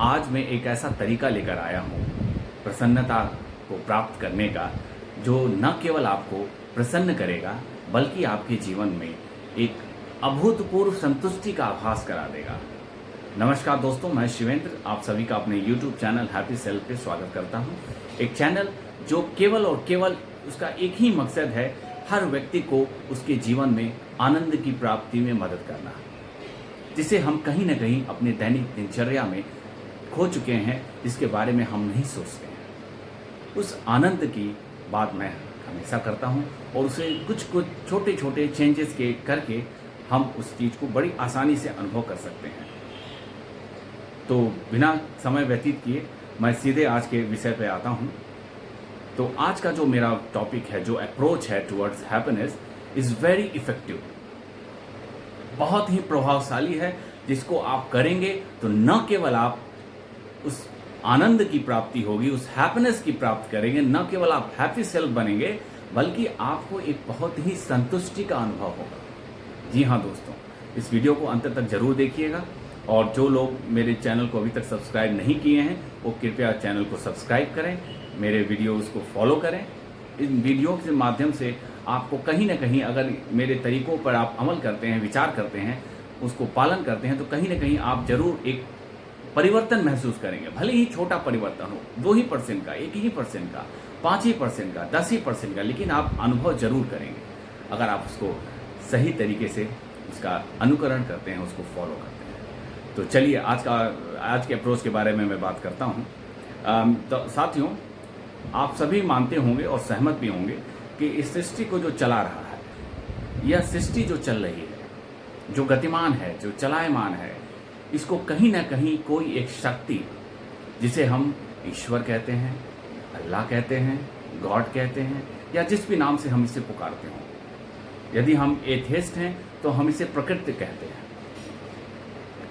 आज मैं एक ऐसा तरीका लेकर आया हूँ प्रसन्नता को प्राप्त करने का, जो न केवल आपको प्रसन्न करेगा बल्कि आपके जीवन में एक अभूतपूर्व संतुष्टि का आभास करा देगा। नमस्कार दोस्तों, मैं शिवेंद्र आप सभी का अपने YouTube चैनल हैप्पी सेल्फ पे स्वागत करता हूँ। एक चैनल जो केवल और केवल उसका एक ही मकसद है, हर व्यक्ति को उसके जीवन में आनंद की प्राप्ति में मदद करना, जिसे हम कहीं ना कहीं अपने दैनिक दिनचर्या में खो चुके हैं, जिसके बारे में हम नहीं सोचते हैं। उस आनंद की बात मैं हमेशा करता हूं और उसे कुछ छोटे छोटे चेंजेस के करके हम उस चीज़ को बड़ी आसानी से अनुभव कर सकते हैं। तो बिना समय व्यतीत किए मैं सीधे आज के विषय पे आता हूं। तो आज का जो मेरा टॉपिक है, जो अप्रोच है towards happiness, is very effective, बहुत ही प्रभावशाली है, जिसको आप करेंगे तो न केवल आप उस आनंद की प्राप्ति होगी, उस हैप्पीनेस की प्राप्ति करेंगे, न केवल आप हैप्पी सेल्फ बनेंगे बल्कि आपको एक बहुत ही संतुष्टि का अनुभव होगा। जी हाँ दोस्तों, इस वीडियो को अंत तक जरूर देखिएगा और जो लोग मेरे चैनल को अभी तक सब्सक्राइब नहीं किए हैं वो कृपया चैनल को सब्सक्राइब करें, मेरे वीडियोज़ को फॉलो करें। इन वीडियो के माध्यम से आपको कहीं ना कहीं, अगर मेरे तरीकों पर आप अमल करते हैं, विचार करते हैं, उसको पालन करते हैं, तो कहीं ना कहीं आप जरूर एक परिवर्तन महसूस करेंगे। भले ही छोटा परिवर्तन हो, 2% का, 1% का, 5% का, 10% का, लेकिन आप अनुभव जरूर करेंगे अगर आप उसको सही तरीके से उसका अनुकरण करते हैं, उसको फॉलो करते हैं। तो चलिए आज के अप्रोच के बारे में मैं बात करता हूँ। तो साथियों, आप सभी मानते होंगे और सहमत भी होंगे कि इस सृष्टि को जो चला रहा है, यह सृष्टि जो चल रही है, जो गतिमान है, जो चलायमान है, इसको कहीं ना कहीं कोई एक शक्ति, जिसे हम ईश्वर कहते हैं, अल्लाह कहते हैं, गॉड कहते हैं, या जिस भी नाम से हम इसे पुकारते हों, यदि हम एथियस्ट हैं तो हम इसे प्रकृति कहते हैं,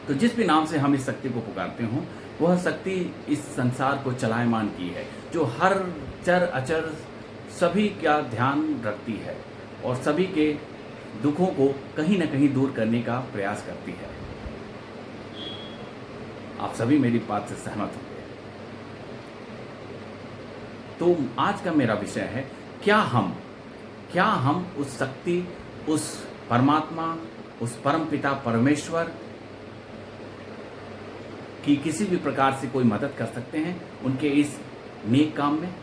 तो जिस भी नाम से हम इस शक्ति को पुकारते हों, वह शक्ति इस संसार को चलायमान की है, जो हर चर अचर सभी का ध्यान रखती है और सभी के दुखों को कहीं ना कहीं दूर करने का प्रयास करती है। आप सभी मेरी बात से सहमत होंगे। तो आज का मेरा विषय है, क्या हम उस शक्ति, उस परमात्मा, उस परमपिता परमेश्वर की किसी भी प्रकार से कोई मदद कर सकते हैं उनके इस नेक काम में?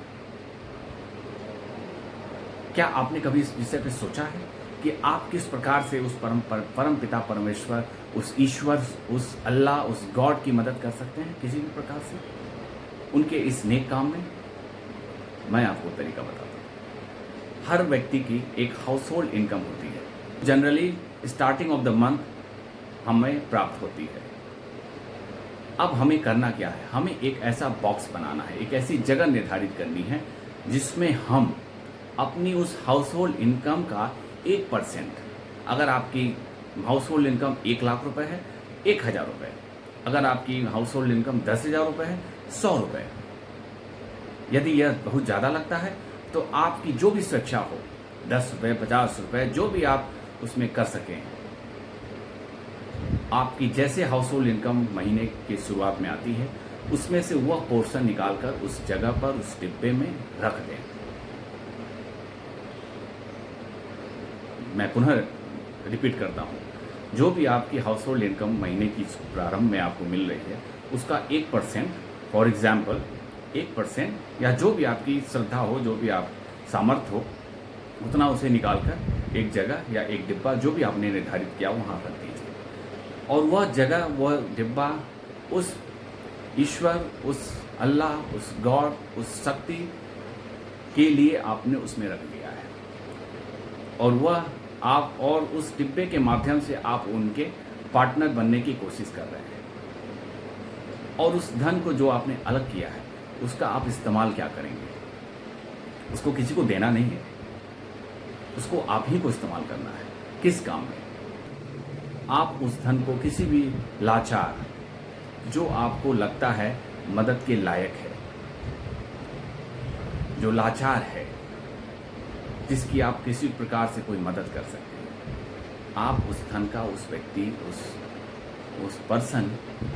क्या आपने कभी इस विषय पर सोचा है कि आप किस प्रकार से उस परम पिता परमेश्वर, उस ईश्वर, उस अल्लाह, उस गॉड की मदद कर सकते हैं किसी भी प्रकार से उनके इस नेक काम में? मैं आपको तरीका बताता हूँ। हर व्यक्ति की एक हाउस होल्ड इनकम होती है, generally starting of the month हमें प्राप्त होती है। अब हमें करना क्या है? हमें एक ऐसा बॉक्स बनाना है, एक ऐसी जगह निर्धारित करनी है जिसमें हम अपनी उस हाउस होल्ड इनकम का 1%, अगर आपकी हाउस होल्ड इनकम 1 लाख रुपए है, 1,000 रुपये, अगर आपकी हाउस होल्ड इनकम 10,000 रुपये है, 100 रुपये। यदि यह बहुत ज़्यादा लगता है तो आपकी जो भी स्वेच्छा हो, 10 रुपये, 50 रुपये, जो भी आप उसमें कर सकें, आपकी जैसे हाउस होल्ड इनकम महीने की शुरुआत में आती है, उसमें से वह पोर्शन निकालकर उस जगह पर, उस डिब्बे में रख दें। मैं पुनः रिपीट करता हूँ, जो भी आपकी हाउस होल्ड इनकम महीने की प्रारंभ में आपको मिल रही है, उसका 1%, फॉर एग्जाम्पल 1%, या जो भी आपकी श्रद्धा हो, जो भी आप सामर्थ्य हो, उतना उसे निकालकर एक जगह या एक डिब्बा, जो भी आपने निर्धारित किया, वहाँ रख दीजिए। और वह जगह, वह डिब्बा उस ईश्वर, उस अल्लाह, उस गॉड, उस शक्ति के लिए आपने उसमें रख दिया है, और वह आप, और उस डिब्बे के माध्यम से आप उनके पार्टनर बनने की कोशिश कर रहे हैं। और उस धन को जो आपने अलग किया है, उसका आप इस्तेमाल क्या करेंगे? उसको किसी को देना नहीं है, उसको आप ही को इस्तेमाल करना है। किस काम में? आप उस धन को किसी भी लाचार, जो आपको लगता है मदद के लायक है, जो लाचार है, जिसकी आप किसी प्रकार से कोई मदद कर सकते हैं, आप उस धन का उस व्यक्ति, उस पर्सन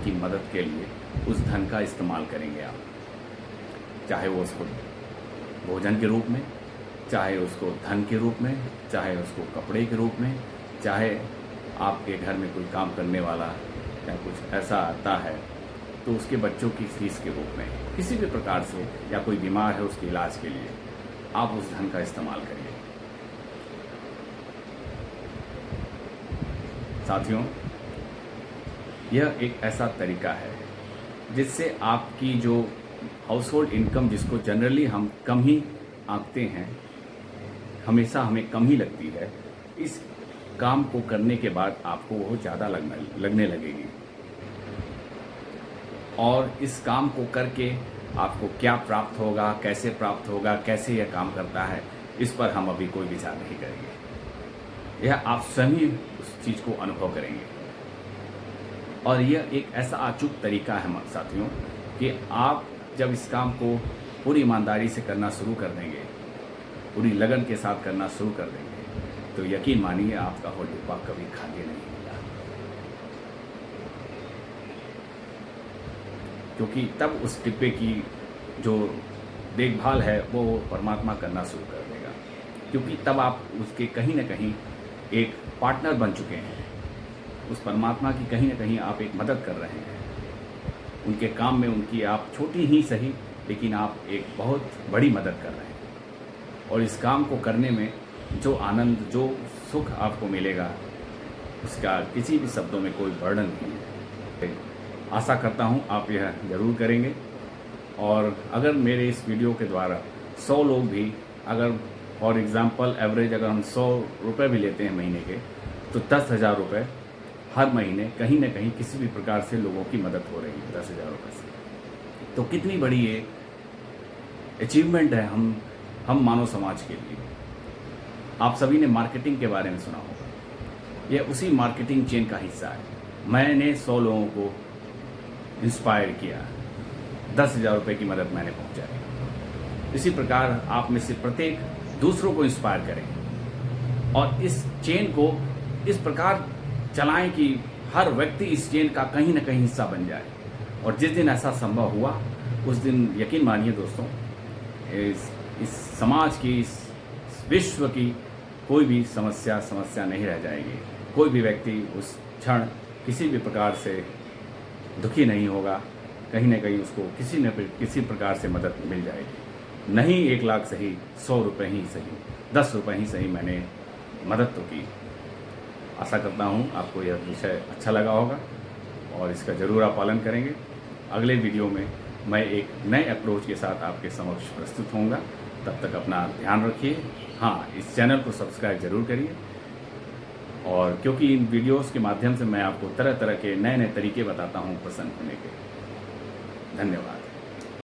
की मदद के लिए उस धन का इस्तेमाल करेंगे आप, चाहे वो उसको भोजन के रूप में, चाहे उसको धन के रूप में, चाहे उसको कपड़े के रूप में, चाहे आपके घर में कोई काम करने वाला या कुछ ऐसा आता है तो उसके बच्चों की फीस के रूप में, किसी भी प्रकार से, या कोई बीमार है उसके इलाज के लिए आप उस धन का इस्तेमाल करिए। साथियों, यह एक ऐसा तरीका है जिससे आपकी जो हाउस होल्ड इनकम, जिसको जनरली हम कम ही आंकते हैं, हमेशा हमें कम ही लगती है, इस काम को करने के बाद आपको वो ज़्यादा लगने लगेगी। और इस काम को करके आपको क्या प्राप्त होगा, कैसे प्राप्त होगा, कैसे यह काम करता है, इस पर हम अभी कोई विचार नहीं करेंगे। यह आप स्वयं ही उस चीज़ को अनुभव करेंगे। और यह एक ऐसा अचूक तरीका है साथियों कि आप जब इस काम को पूरी ईमानदारी से करना शुरू कर देंगे, पूरी लगन के साथ करना शुरू कर देंगे, तो यकीन मानिए आपका होल डिब्बा कभी खाली नहीं होगा। क्योंकि तब उस डिब्बे की जो देखभाल है वो परमात्मा करना शुरू कर देगा। क्योंकि तब आप उसके कहीं ना कहीं एक पार्टनर बन चुके हैं। उस परमात्मा की कहीं ना कहीं आप एक मदद कर रहे हैं। उनके काम में उनकी आप छोटी ही सही, लेकिन आप एक बहुत बड़ी मदद कर रहे हैं। और इस काम को करने में जो आनंद, जो सुख आपको मिलेगा, उसका किसी भी शब्दों में कोई वर्णन नहीं है। आशा करता हूँ आप यह ज़रूर करेंगे। और अगर मेरे इस वीडियो के द्वारा 100 लोग भी, अगर फॉर एग्ज़ाम्पल एवरेज अगर हम 100 रुपये भी लेते हैं महीने के, तो 10,000 रुपये हर महीने कहीं ना कहीं किसी भी प्रकार से लोगों की मदद हो रही है 10,000 रुपये से। तो कितनी बड़ी ये अचीवमेंट है हम मानव समाज के लिए। आप सभी ने मार्केटिंग के बारे में सुना होगा। यह उसी मार्केटिंग चेन का हिस्सा है। मैंने 100 लोगों को इंस्पायर किया, 10,000 रुपये की मदद मैंने पहुंचाई। इसी प्रकार आप में से प्रत्येक दूसरों को इंस्पायर करें और इस चेन को इस प्रकार चलाएं कि हर व्यक्ति इस चेन का कहीं ना कहीं हिस्सा बन जाए। और जिस दिन ऐसा संभव हुआ, उस दिन यकीन मानिए दोस्तों, इस समाज की, इस विश्व की कोई भी समस्या नहीं रह जाएगी। कोई भी व्यक्ति उस क्षण किसी भी प्रकार से दुखी नहीं होगा। कहीं ना कहीं उसको किसी प्रकार से मदद मिल जाएगी। नहीं 1 लाख सही, 100 रुपये ही सही, 10 रुपये ही सही, मैंने मदद तो की। आशा करता हूँ आपको यह विषय अच्छा लगा होगा और इसका ज़रूर आप पालन करेंगे। अगले वीडियो में मैं एक नए अप्रोच के साथ आपके समक्ष प्रस्तुत होऊंगा। तब तक अपना ध्यान रखिए। हाँ, इस चैनल को सब्सक्राइब जरूर करिए। और क्योंकि इन वीडियोस के माध्यम से मैं आपको तरह तरह के नए नए तरीके बताता हूँ प्रसन्न होने के। धन्यवाद।